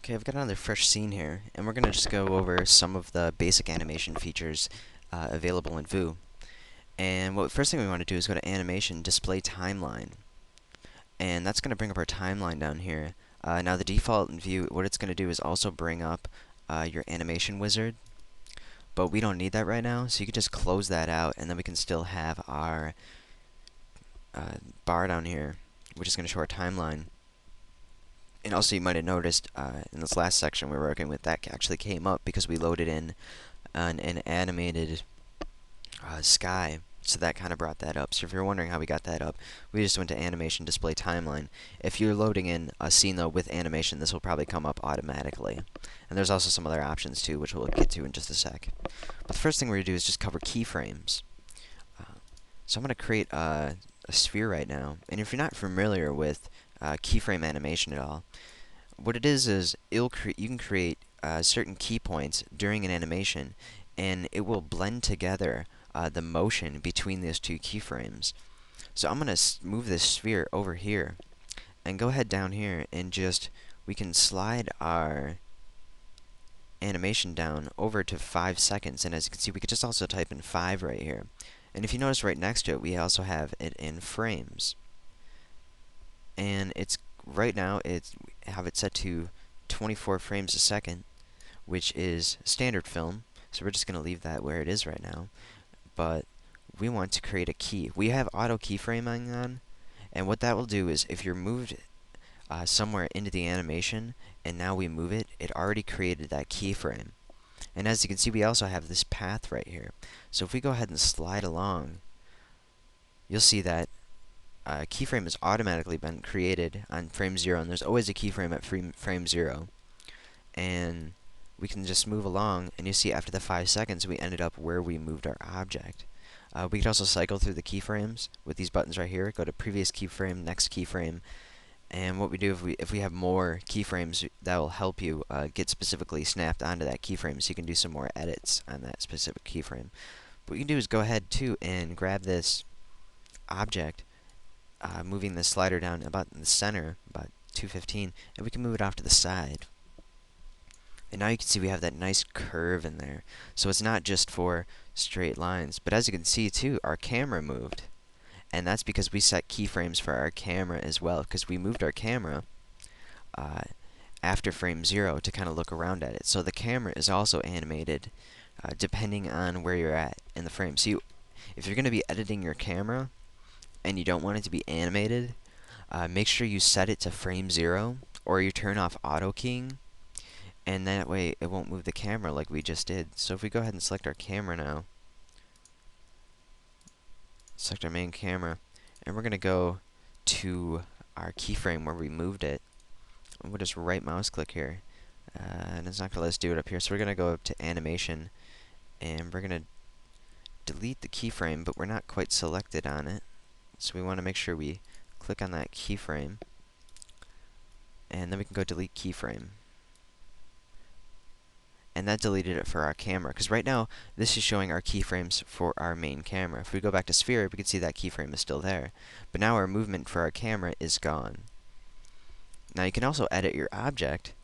Okay, I've got another fresh scene here, and we're going to just go over some of the basic animation features available in Vue. And first thing we want to do is go to Animation, Display Timeline. And that's going to bring up our timeline down here. Now the default in Vue, what it's going to do is also bring up your animation wizard. But we don't need that right now, so you can just close that out, and then we can still have our bar down here, which is going to show our timeline. And also you might have noticed in this last section we were working with, that actually came up because we loaded in an animated sky. So that kind of brought that up. So if you're wondering how we got that up, we just went to Animation, Display Timeline. If you're loading in a scene though with animation, this will probably come up automatically. And there's also some other options too, which we'll get to in just a sec. But the first thing we're going to do is just cover keyframes. So I'm going to create a sphere right now. And if you're not familiar with keyframe animation at all, what it is you can create certain key points during an animation, and it will blend together the motion between those two keyframes. So I'm going to move this sphere over here, and go ahead down here, and we can slide our animation down over to 5 seconds, and as you can see, we could just also type in 5 right here. And if you notice right next to it, we also have it in frames. And right now, have it set to 24 frames a second, which is standard film. So we're just going to leave that where it is right now. But we want to create a key. We have auto keyframing on, and what that will do is if you're moved somewhere into the animation, and now we move it, it already created that keyframe. And as you can see, we also have this path right here. So if we go ahead and slide along, you'll see that keyframe has automatically been created on frame 0, and there's always a keyframe at frame 0. And we can just move along, and you see after the 5 seconds, we ended up where we moved our object. We could also cycle through the keyframes with these buttons right here. Go to previous keyframe, next keyframe. And what we do if we have more keyframes, that will help you get specifically snapped onto that keyframe, so you can do some more edits on that specific keyframe. What you can do is go ahead too and grab this object, moving the slider down about in the center, about 215, and we can move it off to the side. And now you can see we have that nice curve in there. So it's not just for straight lines, but as you can see too, our camera moved. And that's because we set keyframes for our camera as well, because we moved our camera after frame 0 to kind of look around at it. So the camera is also animated depending on where you're at in the frame. So if you're going to be editing your camera and you don't want it to be animated, make sure you set it to frame 0, or you turn off auto keying, and that way it won't move the camera like we just did. So if we go ahead and select our camera now, select our main camera, and we're going to go to our keyframe where we moved it, and we'll just right mouse click here, and it's not going to let us do it up here, so we're going to go up to animation, and we're going to delete the keyframe, but we're not quite selected on it, so we want to make sure we click on that keyframe, and then we can go delete keyframe. And that deleted it for our camera, because right now this is showing our keyframes for our main camera. If we go back to sphere, we can see that keyframe is still there, but now our movement for our camera is gone. Now you can also edit your object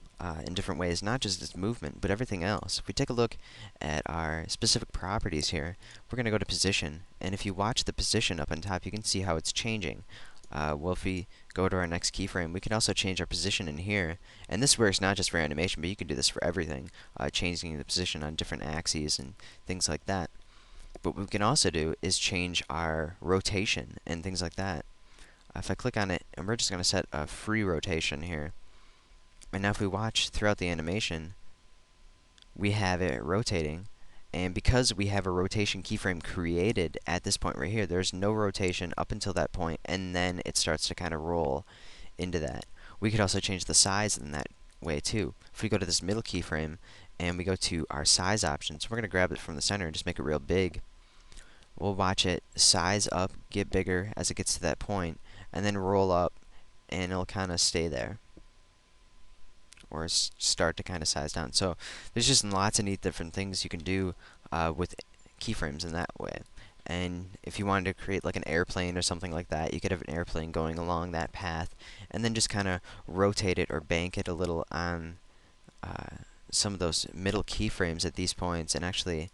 in different ways, not just its movement, but everything else. If we take a look at our specific properties here, we're going to go to position, and if you watch the position up on top, you can see how it's changing. Well, if we go to our next keyframe, we can also change our position in here. And this works not just for animation, but you can do this for everything, changing the position on different axes and things like that. But what we can also do is change our rotation and things like that. If I click on it, and we're just going to set a free rotation here. And now if we watch throughout the animation, we have it rotating. And because we have a rotation keyframe created at this point right here, there's no rotation up until that point, and then it starts to kind of roll into that. We could also change the size in that way too. If we go to this middle keyframe, and we go to our size options, we're going to grab it from the center and just make it real big. We'll watch it size up, get bigger as it gets to that point, and then roll up, and it'll kind of stay there, or start to kind of size down. So there's just lots of neat different things you can do with keyframes in that way. And if you wanted to create like an airplane or something like that, you could have an airplane going along that path, and then just kind of rotate it or bank it a little on some of those middle keyframes at these points, and actually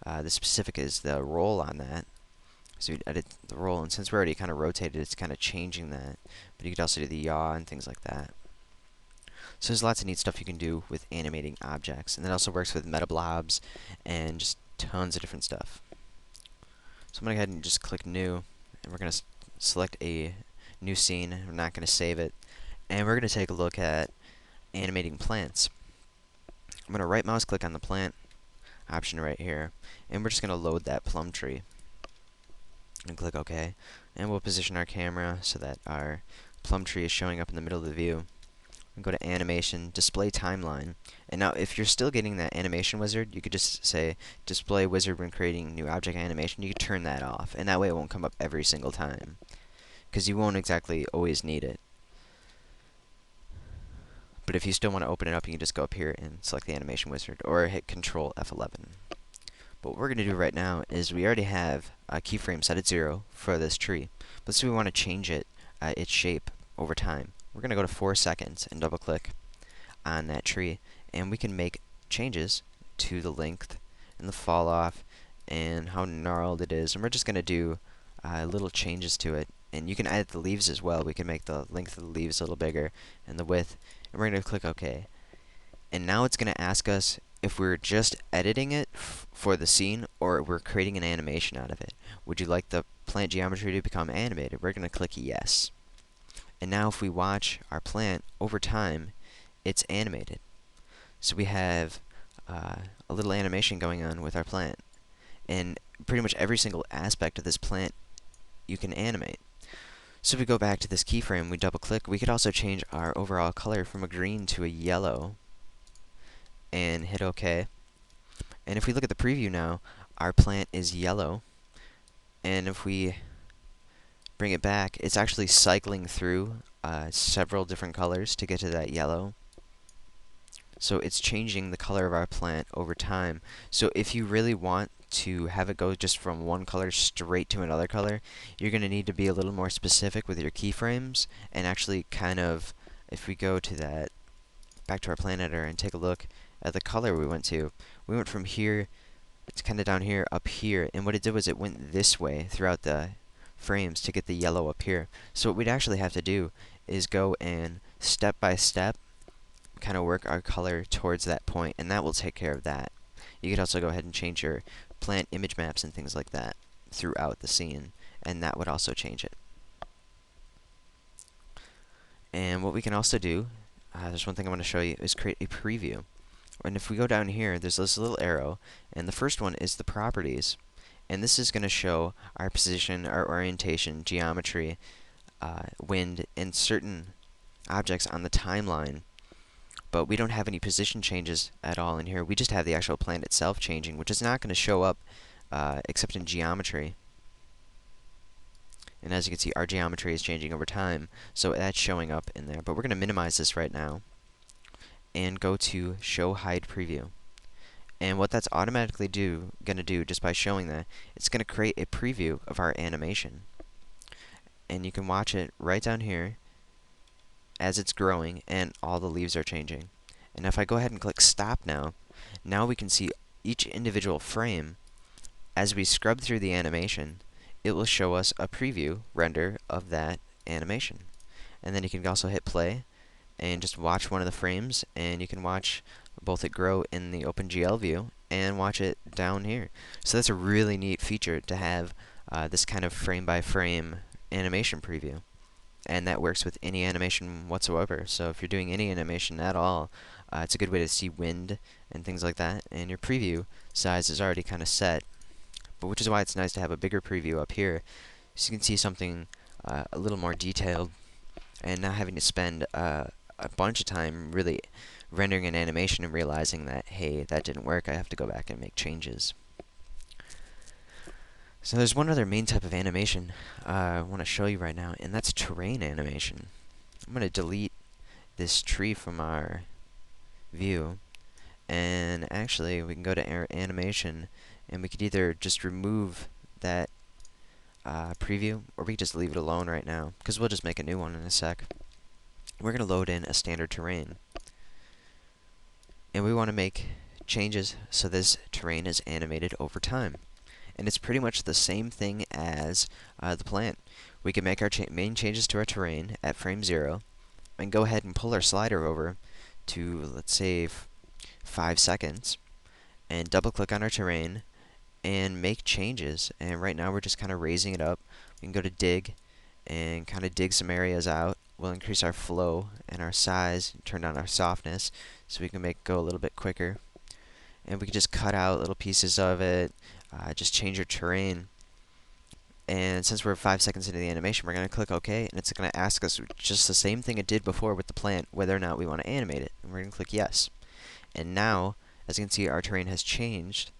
the specific is the roll on that. So we'd edit the roll, and since we're already kind of rotated, it's kind of changing that. But you could also do the yaw and things like that. So there's lots of neat stuff you can do with animating objects, and that also works with meta blobs and just tons of different stuff. So I'm going to go ahead and just click New, and we're going to select a new scene. We're not going to save it, and we're going to take a look at animating plants. I'm going to right mouse click on the plant option right here, and we're just going to load that plum tree. And click OK, and we'll position our camera so that our plum tree is showing up in the middle of the view. And go to Animation, Display Timeline. And now if you're still getting that animation wizard, you could just say Display Wizard when creating new object animation. You could turn that off, and that way it won't come up every single time, because you won't exactly always need it. But if you still want to open it up, you can just go up here and select the animation wizard, or hit Control F11. But what we're going to do right now is we already have a keyframe set at 0 for this tree. But let's say we want to change its shape over time. We're going to go to 4 seconds and double click on that tree, and we can make changes to the length and the fall off and how gnarled it is. And we're just going to do little changes to it. And you can edit the leaves as well. We can make the length of the leaves a little bigger and the width. And we're going to click OK. And now it's going to ask us if we're just editing it for the scene, or we're creating an animation out of it. Would you like the plant geometry to become animated? We're going to click yes. And now if we watch our plant over time, it's animated. So we have a little animation going on with our plant. And pretty much every single aspect of this plant you can animate. So if we go back to this keyframe, we double click, we could also change our overall color from a green to a yellow. And hit OK. And if we look at the preview now, our plant is yellow. And if we bring it back, it's actually cycling through several different colors to get to that yellow. So it's changing the color of our plant over time. So if you really want to have it go just from one color straight to another color, you're going to need to be a little more specific with your keyframes, and actually kind of, if we go to that, back to our plant editor and take a look at the color we went from here, it's kind of down here, up here, and what it did was it went this way throughout the frames to get the yellow up here. So what we'd actually have to do is go and step by step kind of work our color towards that point, and that will take care of that. You could also go ahead and change your plant image maps and things like that throughout the scene, and that would also change it. And what we can also do, there's one thing I want to show you, is create a preview. And if we go down here, there's this little arrow, and the first one is the properties. And this is going to show our position, our orientation, geometry, wind, and certain objects on the timeline. But we don't have any position changes at all in here. We just have the actual plant itself changing, which is not going to show up except in geometry. And as you can see, our geometry is changing over time, so that's showing up in there. But we're going to minimize this right now and go to Show Hide Preview. And what that's automatically going to do, just by showing that, it's going to create a preview of our animation. And you can watch it right down here as it's growing and all the leaves are changing. And if I go ahead and click Stop now we can see each individual frame. As we scrub through the animation, it will show us a preview render of that animation. And then you can also hit play and just watch one of the frames, and you can watch both it grow in the OpenGL view and watch it down here. So that's a really neat feature to have this kind of frame-by-frame animation preview. And that works with any animation whatsoever. So if you're doing any animation at all, it's a good way to see wind and things like that. And your preview size is already kind of set, but which is why it's nice to have a bigger preview up here, so you can see something a little more detailed, and not having to spend a bunch of time really rendering an animation and realizing that, hey, that didn't work, I have to go back and make changes. So there's one other main type of animation I want to show you right now, and that's terrain animation. I'm going to delete this tree from our view, and actually we can go to our animation, and we could either just remove that preview, or we could just leave it alone right now, because we'll just make a new one in a sec. We're going to load in a standard terrain. and we want to make changes so this terrain is animated over time. And it's pretty much the same thing as the plant. We can make our main changes to our terrain at frame 0, and go ahead and pull our slider over to, let's say, 5 seconds, and double click on our terrain, and make changes. And right now we're just kind of raising it up. We can go to dig, and kind of dig some areas out. We'll increase our flow and our size, and turn down our softness, so we can make it go a little bit quicker. And we can just cut out little pieces of it, just change your terrain. And since we're 5 seconds into the animation, we're going to click OK, and it's going to ask us just the same thing it did before with the plant, whether or not we want to animate it. And we're going to click yes. And now, as you can see, our terrain has changed.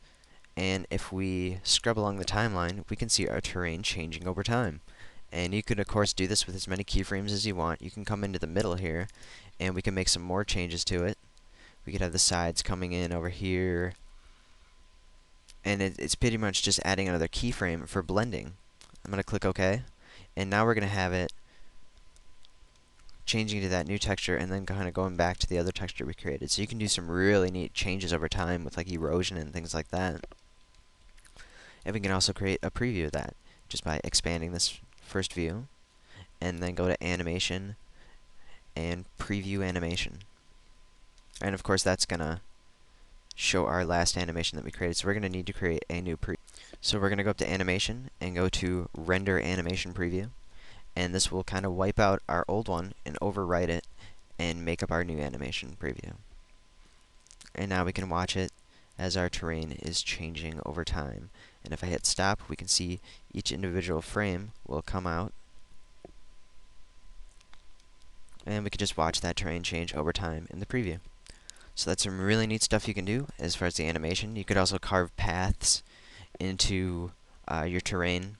And if we scrub along the timeline, we can see our terrain changing over time. And you can, of course, do this with as many keyframes as you want. You can come into the middle here, and we can make some more changes to it. We could have the sides coming in over here. And it's pretty much just adding another keyframe for blending. I'm going to click OK. And now we're going to have it changing to that new texture, and then kind of going back to the other texture we created. So you can do some really neat changes over time with like erosion and things like that. And we can also create a preview of that just by expanding this first view, and then go to animation and preview animation. And of course that's gonna show our last animation that we created. So we're gonna need to create a new preview. So we're gonna go up to animation and go to render animation preview, and this will kind of wipe out our old one and overwrite it and make up our new animation preview. And now we can watch it as our terrain is changing over time. And if I hit stop, we can see each individual frame will come out, and we can just watch that terrain change over time in the preview. So that's some really neat stuff you can do as far as the animation. You could also carve paths into your terrain.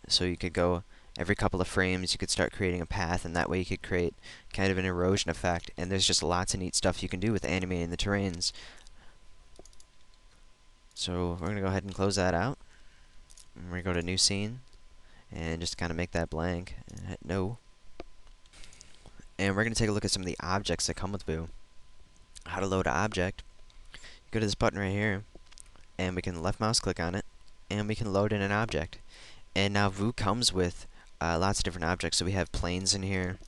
So you could go every couple of frames, you could start creating a path, and that way you could create kind of an erosion effect. And there's just lots of neat stuff you can do with animating the terrains. So we're going to go ahead and close that out. And we're going to go to new scene and just kind of make that blank and hit no. And we're going to take a look at some of the objects that come with Vue. How to load an object. Go to this button right here, and we can left mouse click on it, and we can load in an object. And now Vue comes with lots of different objects. So we have planes in here.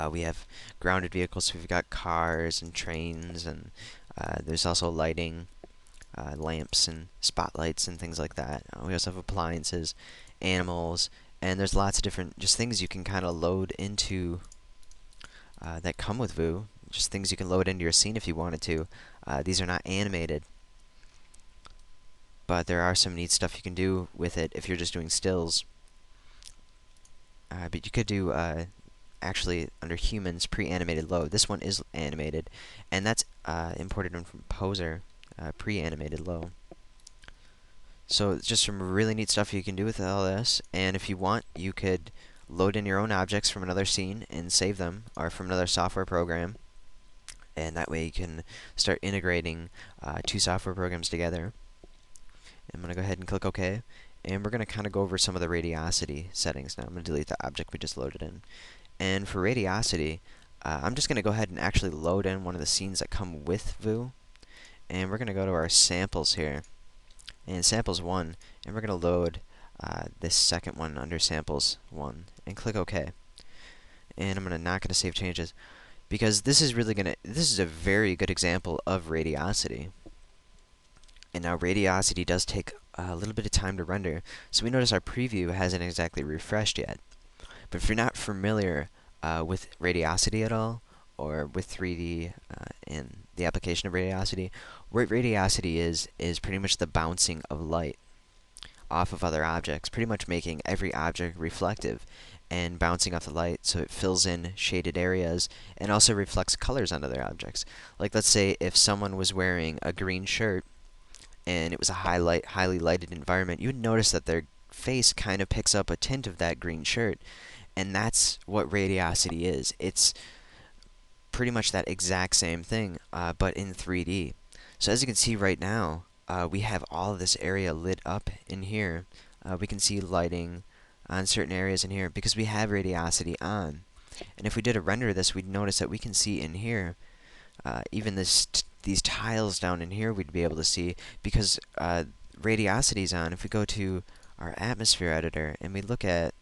We have grounded vehicles. So we've got cars and trains, and there's also lighting, lamps and spotlights and things like that. We also have appliances, animals, and there's lots of different just things you can kind of load into that come with Vue. Just things you can load into your scene if you wanted to. These are not animated, but there are some neat stuff you can do with it if you're just doing stills. But you could do actually under humans pre-animated load. This one is animated, and that's imported in from Poser, pre-animated load. So it's just some really neat stuff you can do with all this. And if you want, you could load in your own objects from another scene and save them, or from another software program. And that way you can start integrating two software programs together. I'm going to go ahead and click OK. And we're going to kind of go over some of the radiosity settings now. I'm going to delete the object we just loaded in. And for radiosity, I'm just going to go ahead and actually load in one of the scenes that come with Vue. And we're going to go to our samples here. And samples 1. And we're going to load this second one under samples 1. And click OK. And I'm not going to save changes, because this is a very good example of radiosity. And now radiosity does take a little bit of time to render, so we notice our preview hasn't exactly refreshed yet. But if you're not familiar with radiosity at all, or with 3D and the application of radiosity, what radiosity is pretty much the bouncing of light off of other objects, pretty much making every object reflective and bouncing off the light, so it fills in shaded areas and also reflects colors on other objects. Like, let's say if someone was wearing a green shirt and it was a highly lighted environment, you would notice that their face kind of picks up a tint of that green shirt. And that's what radiosity is. It's pretty much that exact same thing, but in 3D. So as you can see right now, we have all of this area lit up in here. We can see lighting on certain areas in here because we have radiosity on. And if we did a render of this, we'd notice that we can see in here Even these tiles down in here we'd be able to see because radiosity's on. If we go to our atmosphere editor and we look at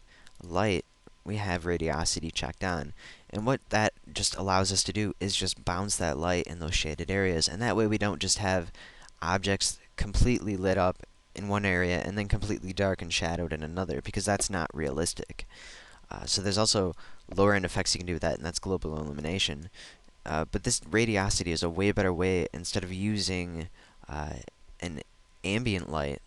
light, we have radiosity checked on. And what that just allows us to do is just bounce that light in those shaded areas. And that way we don't just have objects completely lit up in one area and then completely dark and shadowed in another, because that's not realistic. So there's also lower end effects you can do with that, and that's global illumination. But this radiosity is a way better way, instead of using an ambient light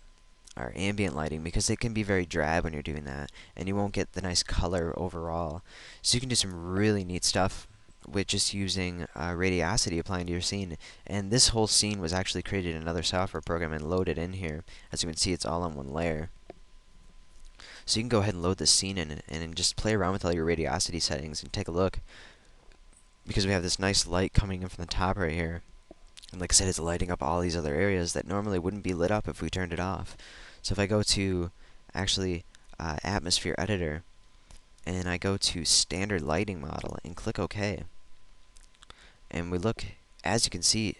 or ambient lighting, because it can be very drab when you're doing that, and you won't get the nice color overall. So you can do some really neat stuff with just using radiosity applying to your scene. And this whole scene was actually created in another software program and loaded in here. As you can see, it's all on one layer. So you can go ahead and load this scene in and just play around with all your radiosity settings and take a look, because we have this nice light coming in from the top right here. And like I said, it's lighting up all these other areas that normally wouldn't be lit up if we turned it off. So if I go to actually Atmosphere Editor, and I go to Standard Lighting Model and click OK, and we look, as you can see,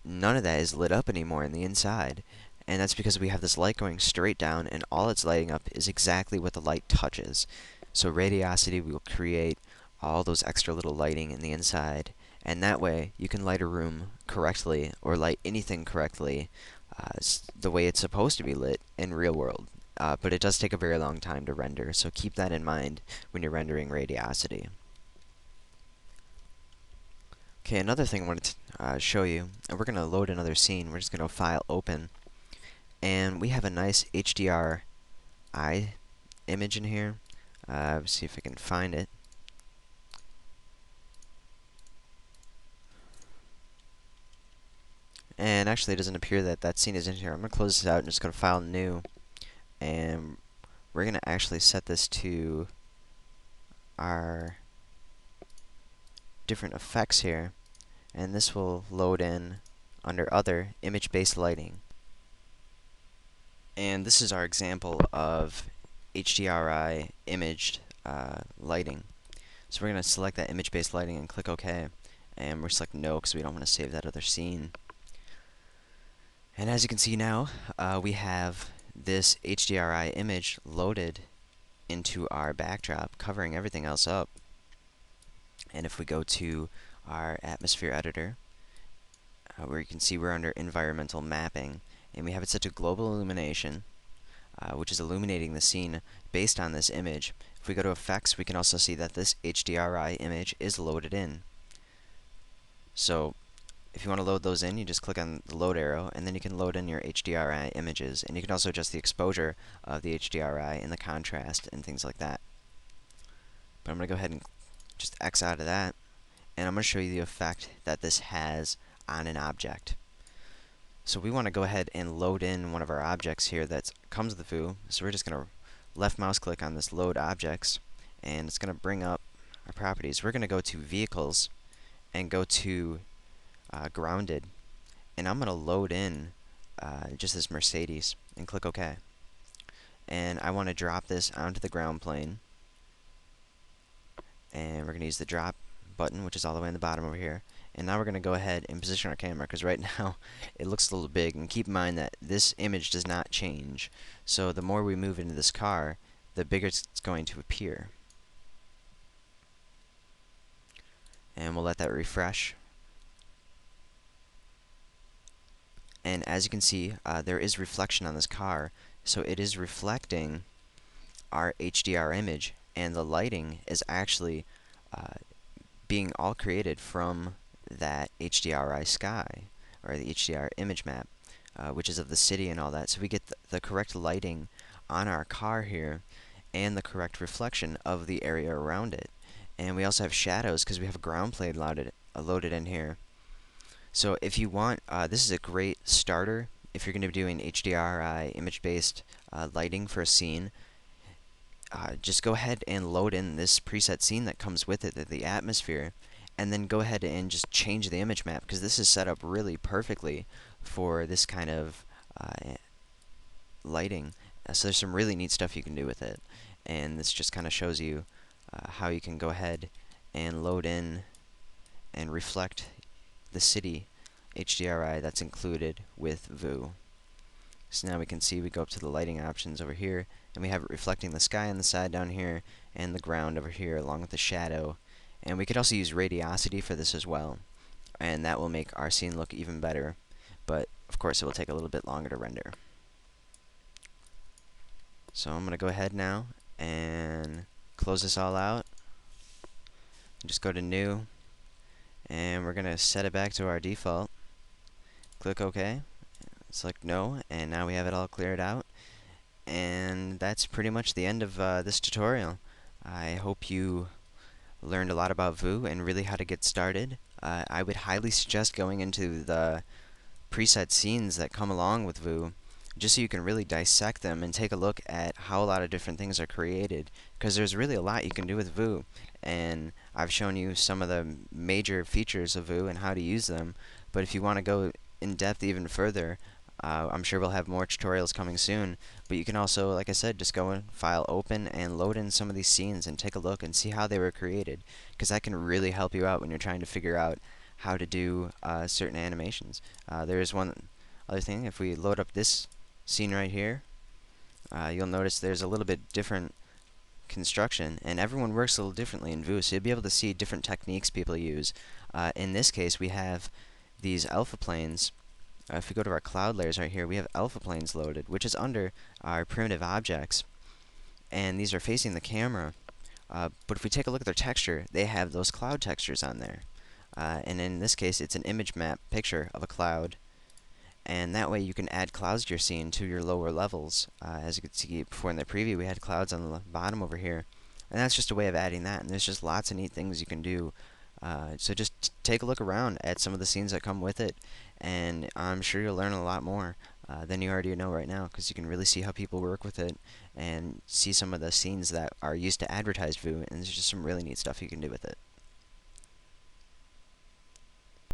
none of that is lit up anymore in the inside. And that's because we have this light going straight down, and all it's lighting up is exactly what the light touches. So radiosity will create all those extra little lighting in the inside, and that way you can light a room correctly, or light anything correctly, the way it's supposed to be lit in real world. But it does take a very long time to render, so keep that in mind when you're rendering radiosity. Okay, another thing I wanted to show you, and we're going to load another scene. We're just going to File, Open, and we have a nice HDRI image in here. See if I can find it. And actually, it doesn't appear that that scene is in here. I'm going to close this out and just go to File, New, and we're going to actually set this to our different effects here, and this will load in under Other, Image-Based Lighting. And this is our example of HDRI imaged lighting. So we're going to select that image-based lighting and click OK. And we're selecting No because we don't want to save that other scene. And as you can see now, we have this HDRI image loaded into our backdrop, covering everything else up. And if we go to our atmosphere editor, where you can see we're under environmental mapping, and we have it set to global illumination, which is illuminating the scene based on this image. If we go to effects, we can also see that this HDRI image is loaded in. So if you want to load those in, you just click on the load arrow, and then you can load in your HDRI images. And you can also adjust the exposure of the HDRI and the contrast and things like that. But I'm going to go ahead and just X out of that, and I'm going to show you the effect that this has on an object. So we want to go ahead and load in one of our objects here that comes with the Vue. So we're just going to left mouse click on this Load Objects, and it's going to bring up our properties. We're going to go to Vehicles and go to Grounded, and I'm going to load in just this Mercedes and click OK. And I want to drop this onto the ground plane, and we're going to use the drop button, which is all the way in the bottom over here. And now we're going to go ahead and position our camera, because right now it looks a little big. And keep in mind that this image does not change. So the more we move into this car, the bigger it's going to appear. And we'll let that refresh. And as you can see, there is reflection on this car. So it is reflecting our HDR image. And the lighting is actually being all created from that HDRI sky, or the HDR image map, which is of the city and all that. So we get the correct lighting on our car here, and the correct reflection of the area around it. And we also have shadows because we have a ground plane loaded in here. So if you want, this is a great starter if you're going to be doing HDRI image-based lighting for a scene. Just go ahead and load in this preset scene that comes with it, the atmosphere, and then go ahead and just change the image map, because this is set up really perfectly for this kind of lighting. So there's some really neat stuff you can do with it, and this just kind of shows you how you can go ahead and load in and reflect the city HDRI that's included with Vue. So now we can see we go up to the lighting options over here, and we have it reflecting the sky on the side down here and the ground over here along with the shadow. And we could also use Radiosity for this as well, and that will make our scene look even better, but of course it will take a little bit longer to render. So I'm going to go ahead now and close this all out. Just go to New, and we're going to set it back to our default. Click OK, select No, and now we have it all cleared out. And that's pretty much the end of this tutorial. I hope you learned a lot about Vue and really how to get started. I would highly suggest going into the preset scenes that come along with Vue, just so you can really dissect them and take a look at how a lot of different things are created, because there's really a lot you can do with Vue, and I've shown you some of the major features of Vue and how to use them. But if you want to go in depth even further, I'm sure we'll have more tutorials coming soon, but you can also, like I said, just go in, File, Open, and load in some of these scenes and take a look and see how they were created, because that can really help you out when you're trying to figure out how to do certain animations. There is one other thing. If we load up this scene right here, you'll notice there's a little bit different construction, and everyone works a little differently in Vue, so you'll be able to see different techniques people use. In this case, we have these alpha planes. If we go to our cloud layers right here, we have alpha planes loaded, which is under our primitive objects, and these are facing the camera. But if we take a look at their texture, they have those cloud textures on there. And in this case, it's an image map picture of a cloud, and that way you can add clouds to your scene to your lower levels. As you could see before in the preview, we had clouds on the bottom over here, and that's just a way of adding that, and there's just lots of neat things you can do. So just take a look around at some of the scenes that come with it, and I'm sure you'll learn a lot more than you already know right now, because you can really see how people work with it and see some of the scenes that are used to advertise Vue, and there's just some really neat stuff you can do with it.